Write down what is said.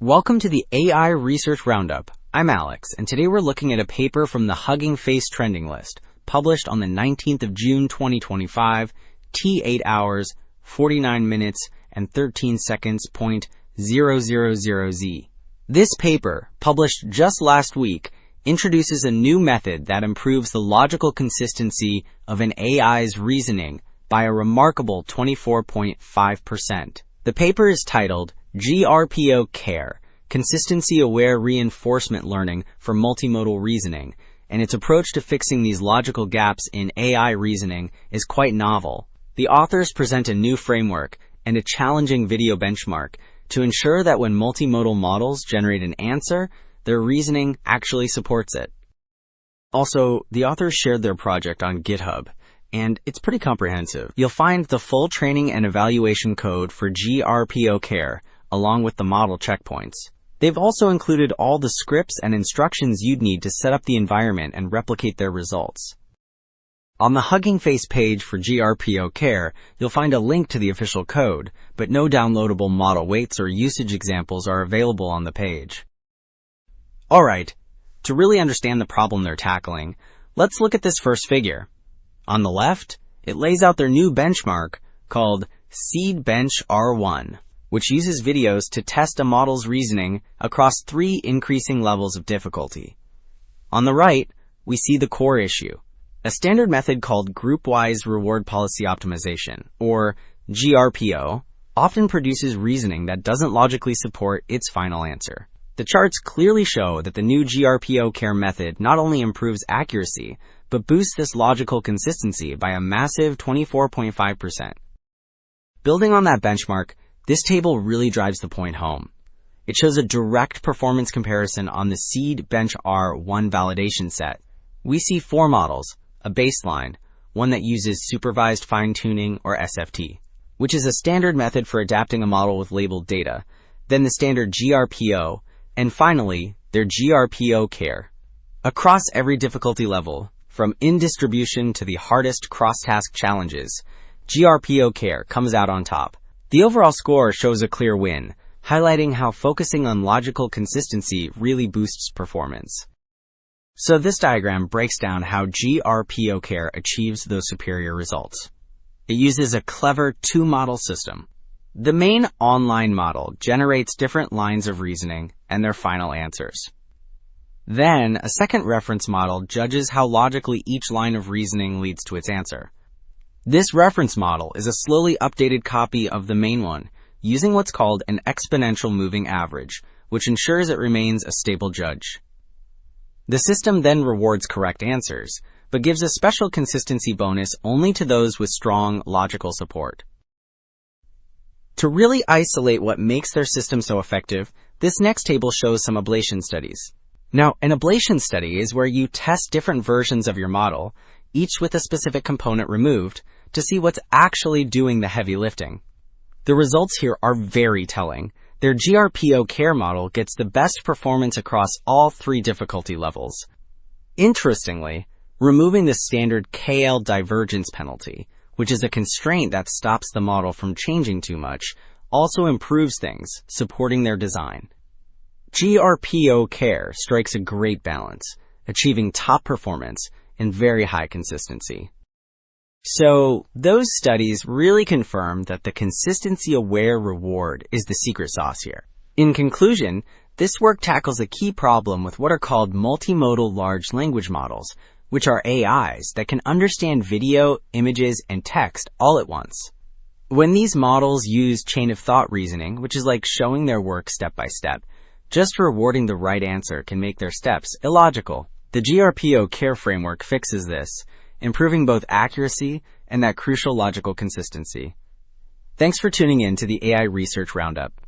Welcome to the AI Research Roundup. I'm Alex, and today we're looking at a paper from the Hugging Face trending list, published on the 19th of June 2025, T8 hours, 49 minutes, and 13 seconds, .000Z. This paper, published just last week, introduces a new method that improves the logical consistency of an AI's reasoning by a remarkable 24.5%. The paper is titled GRPO-CARE, Consistency-Aware Reinforcement Learning for Multimodal Reasoning, and its approach to fixing these logical gaps in AI reasoning is quite novel. The authors present a new framework and a challenging video benchmark to ensure that when multimodal models generate an answer, their reasoning actually supports it. Also, the authors shared their project on GitHub, and it's pretty comprehensive. You'll find the full training and evaluation code for GRPO-CARE, along with the model checkpoints. They've also included all the scripts and instructions you'd need to set up the environment and replicate their results. On the Hugging Face page for GRPO-CARE, you'll find a link to the official code, but no downloadable model weights or usage examples are available on the page. Alright, to really understand the problem they're tackling, let's look at this first figure. On the left, it lays out their new benchmark called Seed Bench R1, which uses videos to test a model's reasoning across 3 increasing levels of difficulty. On the right, we see the core issue, a standard method called Group-Wise Reward Policy Optimization, or GRPO, often produces reasoning that doesn't logically support its final answer. The charts clearly show that the new GRPO-CARE method not only improves accuracy, but boosts this logical consistency by a massive 24.5%. Building on that benchmark, this table really drives the point home. It shows a direct performance comparison on the Seed Bench R1 validation set. We see 4 models, a baseline, one that uses supervised fine-tuning or SFT, which is a standard method for adapting a model with labeled data, then the standard GRPO, and finally, their GRPO-CARE. Across every difficulty level, from in-distribution to the hardest cross-task challenges, GRPO-CARE comes out on top. The overall score shows a clear win, highlighting how focusing on logical consistency really boosts performance. So this diagram breaks down how GRPO-CARE achieves those superior results. It uses a clever 2-model system. The main online model generates different lines of reasoning and their final answers. Then, a second reference model judges how logically each line of reasoning leads to its answer. This reference model is a slowly updated copy of the main one, using what's called an exponential moving average, which ensures it remains a stable judge. The system then rewards correct answers, but gives a special consistency bonus only to those with strong logical support. To really isolate what makes their system so effective, this next table shows some ablation studies. Now, an ablation study is where you test different versions of your model, each with a specific component removed, to see what's actually doing the heavy lifting. The results here are very telling. Their GRPO-CARE model gets the best performance across all 3 difficulty levels. Interestingly, removing the standard KL divergence penalty, which is a constraint that stops the model from changing too much, also improves things, supporting their design. GRPO-CARE strikes a great balance, achieving top performance and very high consistency. So, those studies really confirm that the consistency-aware reward is the secret sauce here. In conclusion, this work tackles a key problem with what are called multimodal large language models, which are AIs that can understand video, images, and text all at once. When these models use chain-of-thought reasoning, which is like showing their work step by step, just rewarding the right answer can make their steps illogical. The GRPO-CARE framework fixes this, improving both accuracy and that crucial logical consistency. Thanks for tuning in to the AI Research Roundup.